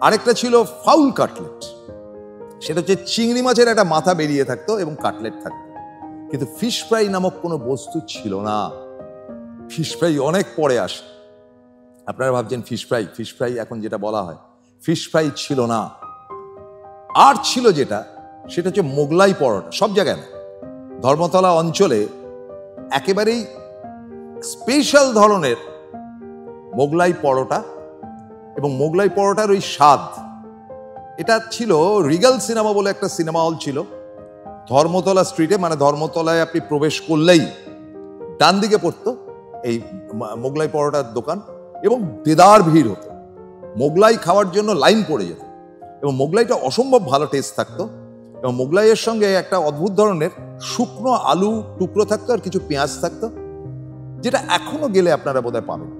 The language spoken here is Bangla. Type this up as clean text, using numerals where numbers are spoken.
আরেকটা ছিল ফাউল কাটলেট, সেটা হচ্ছে চিংড়ি মাছের একটা মাথা বেরিয়ে থাকতো এবং কাটলেট থাকতো। কিন্তু ফিশ ফ্রাই নামক কোনো বস্তু ছিল না। ফিশ ফ্রাই অনেক পরে আসে। আপনারা ভাবছেন ফিশ ফ্রাই এখন যেটা বলা হয়, ফিশ ফ্রাই ছিল না। আর ছিল যেটা, সেটা হচ্ছে মোগলাই পরোটা। সব জায়গায় না, ধর্মতলা অঞ্চলে একেবারেই স্পেশাল ধরনের মোগলাই পরোটা, এবং মোগলাই পরোটার ওই স্বাদ, এটা ছিল রিগাল সিনেমা বলে একটা সিনেমা হল ছিল ধর্মতলা স্ট্রিটে। মানে ধর্মতলায় আপনি প্রবেশ করলেই ডান দিকে পড়তো এই মোগলাই পরোটার দোকান, এবং দেদার ভিড় হতো। মোগলাই খাওয়ার জন্য লাইন পড়ে যেত, এবং মোগলাইটা অসম্ভব ভালো টেস্ট থাকতো। এবং মোগলাইয়ের সঙ্গে একটা অদ্ভুত ধরনের শুকনো আলু টুকরো থাকতো আর কিছু পেঁয়াজ থাকতো, যেটা এখনো গেলে আপনারা বোধহয় পাবেন।